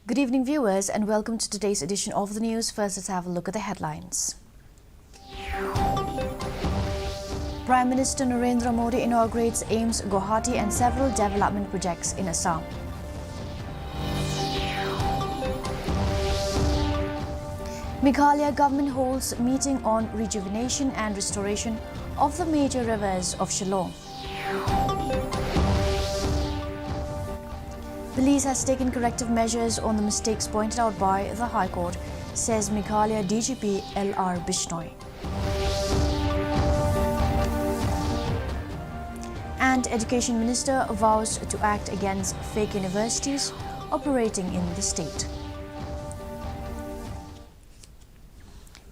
Good evening, viewers, and welcome to today's edition of the news. First, let's have a look at the headlines. Prime Minister Narendra Modi inaugurates AIIMS Guwahati and several development projects in Assam. Meghalaya government holds meeting on rejuvenation and restoration of the major rivers of Shillong. Police has taken corrective measures on the mistakes pointed out by the High Court, says Meghalaya DGP L.R. Bishnoi. And Education Minister vows to act against fake universities operating in the state.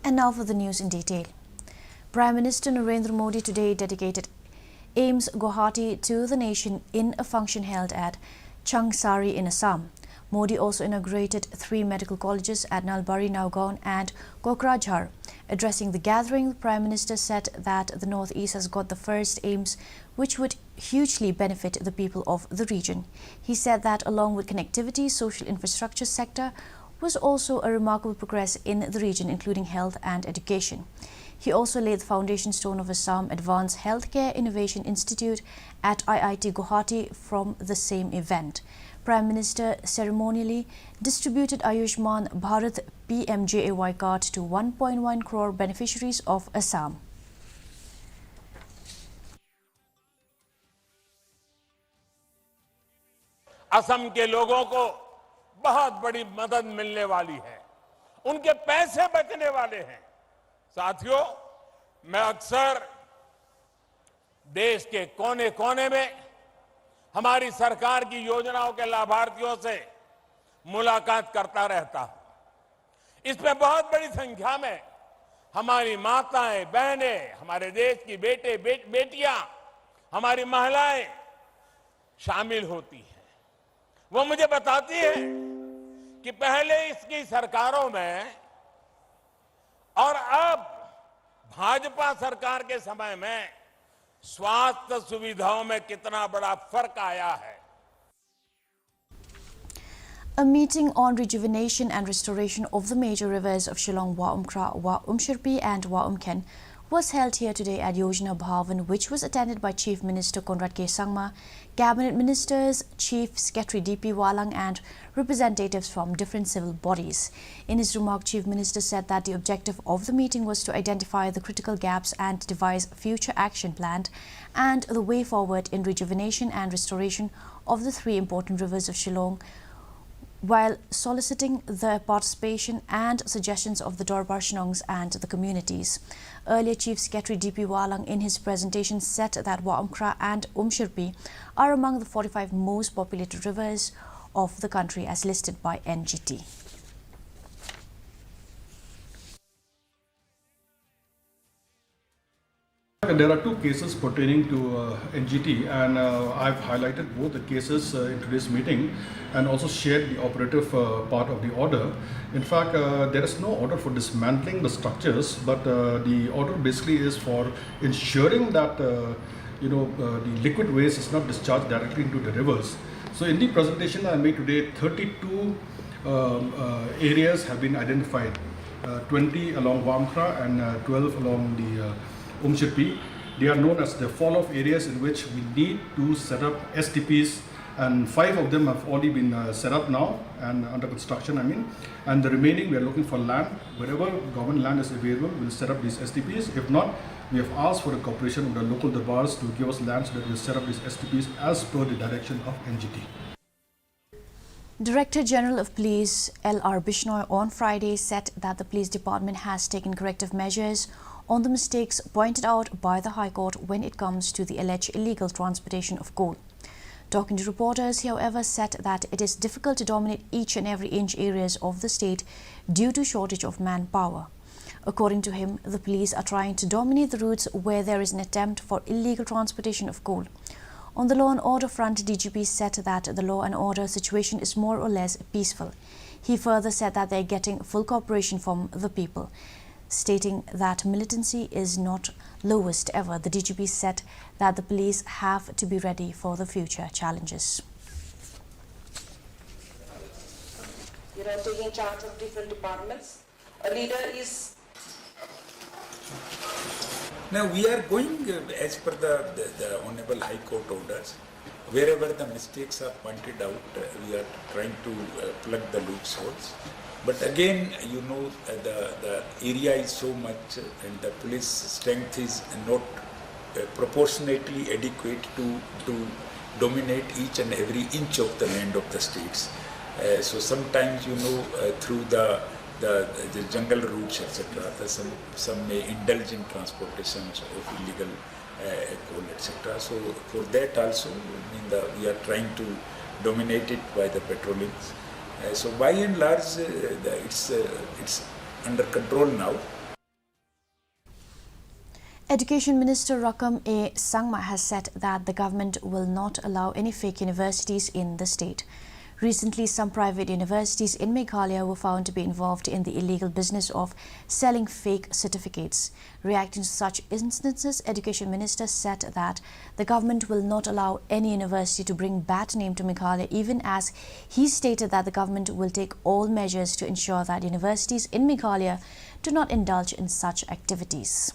And now for the news in detail. Prime Minister Narendra Modi today dedicated AIIMS Guwahati to the nation in a function held at Changsari in Assam. Modi also inaugurated 3 medical colleges at Nalbari, Nagaon and Kokrajhar. Addressing the gathering, the Prime Minister said that the Northeast has got the first AIIMS which would hugely benefit the people of the region. He said that along with connectivity, social infrastructure sector was also a remarkable progress in the region, including health and education. He also laid the foundation stone of Assam Advanced Healthcare Innovation Institute at IIT Guwahati from the same event. Prime Minister ceremonially distributed Ayushman Bharat PMJAY card to 1.1 crore beneficiaries of Assam. Assam के लोगों को बहुत बड़ी मदद मिलने वाली है, उनके पैसे बचने वाले हैं। साथियों, मैं अक्सर देश के कोने-कोने में हमारी सरकार की योजनाओं के लाभार्थियों से मुलाकात करता रहता हूं। इसमें बहुत बड़ी संख्या में हमारी माताएं, बहनें, हमारे देश की बेटियां, हमारी महिलाएं शामिल होती हैं। वो मुझे बताती है कि पहले इसकी सरकारों में और अब भाजपा सरकार के समय में स्वास्थ्य सुविधाओं में कितना बड़ा फर्क आया है। A meeting on rejuvenation and restoration of the major rivers of Shillong, Waumkra, Waumshirpi and Waumken was held here today at Yojana Bhavan, which was attended by Chief Minister Conrad K. Sangma, Cabinet Ministers, Chief Secretary D.P. Walang and representatives from different civil bodies. In his remark, Chief Minister said that the objective of the meeting was to identify the critical gaps and devise a future action plan and the way forward in rejuvenation and restoration of the 3 important rivers of Shillong, while soliciting the participation and suggestions of the Dorbar Shnongs and the communities. Earlier, Chief Secretary D.P. Walang in his presentation said that Waumkra and Umshirpi are among the 45 most populated rivers of the country as listed by NGT. There are 2 cases pertaining to NGT, and I've highlighted both the cases in today's meeting and also shared the operative part of the order. In fact, there is no order for dismantling the structures, but the order basically is for ensuring that the liquid waste is not discharged directly into the rivers. So in the presentation I made today, 32 areas have been identified, 20 along Waumkra and 12 along the Umshirpi. They are known as the fall-off areas in which we need to set up STPs, and 5 of them have already been set up now and under construction, and the remaining we are looking for land. Wherever government land is available, we'll set up these STPs. If not, we have asked for the cooperation of the local Darbars to give us land so that we'll set up these STPs as per the direction of NGT. Director General of Police L.R. Bishnoi on Friday said that the police department has taken corrective measures on the mistakes pointed out by the High Court when it comes to the alleged illegal transportation of coal. Talking to reporters, he however said that it is difficult to dominate each and every inch areas of the state due to shortage of manpower. According to him, the police are trying to dominate the routes where there is an attempt for illegal transportation of coal. On the law and order front, DGP said that the law and order situation is more or less peaceful. He further said that they are getting full cooperation from the people. Stating that militancy is not lowest ever, the DGP said that the police have to be ready for the future challenges. taking charge of different departments. A leader is. Now we are going as per the Honorable High Court orders. Wherever the mistakes are pointed out, we are trying to plug the loopholes. But again, the area is so much and the police strength is not proportionately adequate to dominate each and every inch of the land of the states. So sometimes, through the jungle routes, etc., some may indulge in transportations of illegal coal, etc. So for that also, we are trying to dominate it by the patrolling. So by and large, it's under control now. Education Minister Rakam A. Sangma has said that the government will not allow any fake universities in the state. Recently, some private universities in Meghalaya were found to be involved in the illegal business of selling fake certificates. Reacting to such instances, Education Minister said that the government will not allow any university to bring bad name to Meghalaya, even as he stated that the government will take all measures to ensure that universities in Meghalaya do not indulge in such activities.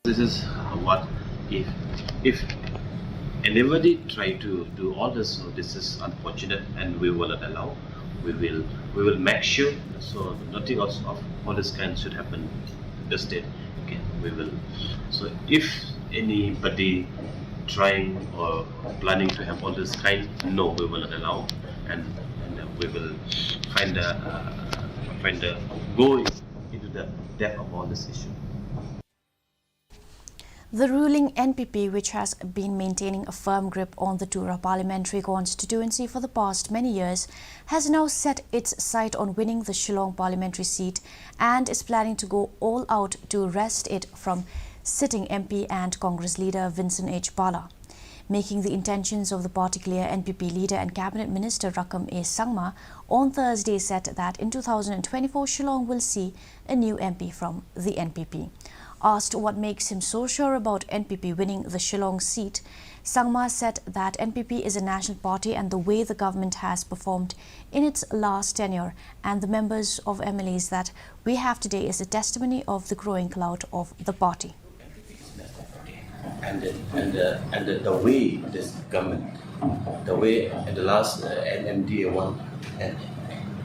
This is what if anybody try to do all this, so this is unfortunate and we will not allow. We will make sure so nothing else of all this kind should happen in the state. Okay, we will. So if anybody trying or planning to have all this kind, no, we will not allow, and we will find a go into the depth of all this issue. The ruling NPP, which has been maintaining a firm grip on the Tura parliamentary constituency for the past many years, has now set its sight on winning the Shillong parliamentary seat and is planning to go all out to wrest it from sitting MP and Congress leader Vincent H. Bala. Making the intentions of the party clear, NPP leader and Cabinet Minister Rakam A. Sangma on Thursday said that in 2024 Shillong will see a new MP from the NPP. Asked what makes him so sure about NPP winning the Shillong seat, Sangma said that NPP is a national party and the way the government has performed in its last tenure and the members of MLAs that we have today is a testimony of the growing clout of the party. And the way this government, the way in the last MDA 1 and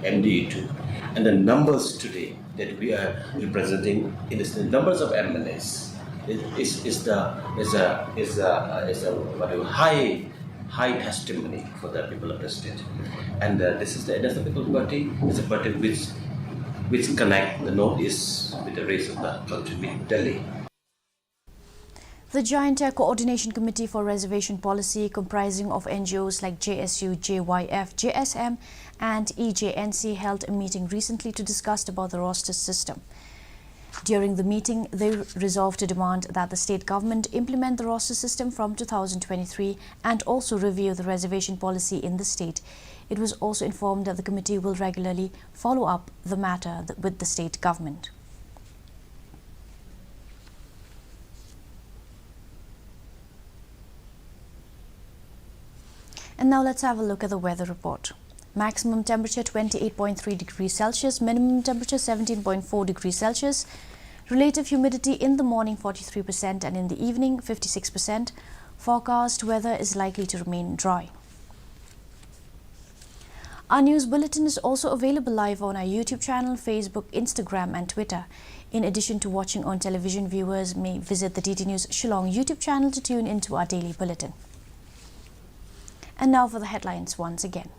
MDA 2, and the numbers today that we are representing in the numbers of MLAs is a high testimony for the people of the state. And this is the People Party. It's a party which connect the Northeast with the rest of the country, with Delhi. The Joint Coordination Committee for Reservation Policy, comprising of NGOs like JSU, JYF, JSM and EJNC, held a meeting recently to discuss about the roster system. During the meeting, they resolved to demand that the state government implement the roster system from 2023 and also review the reservation policy in the state. It was also informed that the committee will regularly follow up the matter with the state government. And now let's have a look at the weather report. Maximum temperature 28.3 degrees Celsius, minimum temperature 17.4 degrees Celsius. Relative humidity in the morning 43% and in the evening 56%. Forecast weather is likely to remain dry. Our news bulletin is also available live on our YouTube channel, Facebook, Instagram and Twitter. In addition to watching on television, viewers may visit the DT News Shillong YouTube channel to tune into our daily bulletin. And now for the headlines once again.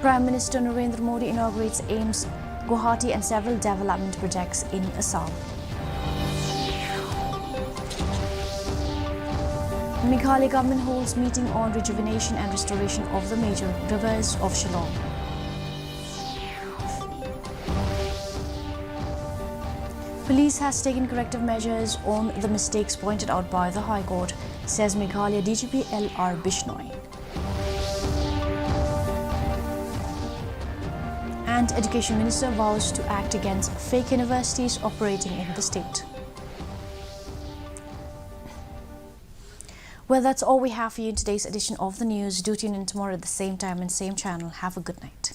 Prime Minister Narendra Modi inaugurates AIIMS, Guwahati and several development projects in Assam. Meghalaya government holds meeting on rejuvenation and restoration of the major rivers of Shillong. Police has taken corrective measures on the mistakes pointed out by the High Court, says Meghalaya DGP L.R. Bishnoi. And Education Minister vows to act against fake universities operating in the state. Well, that's all we have for you in today's edition of the news. Do tune in tomorrow at the same time and same channel. Have a good night.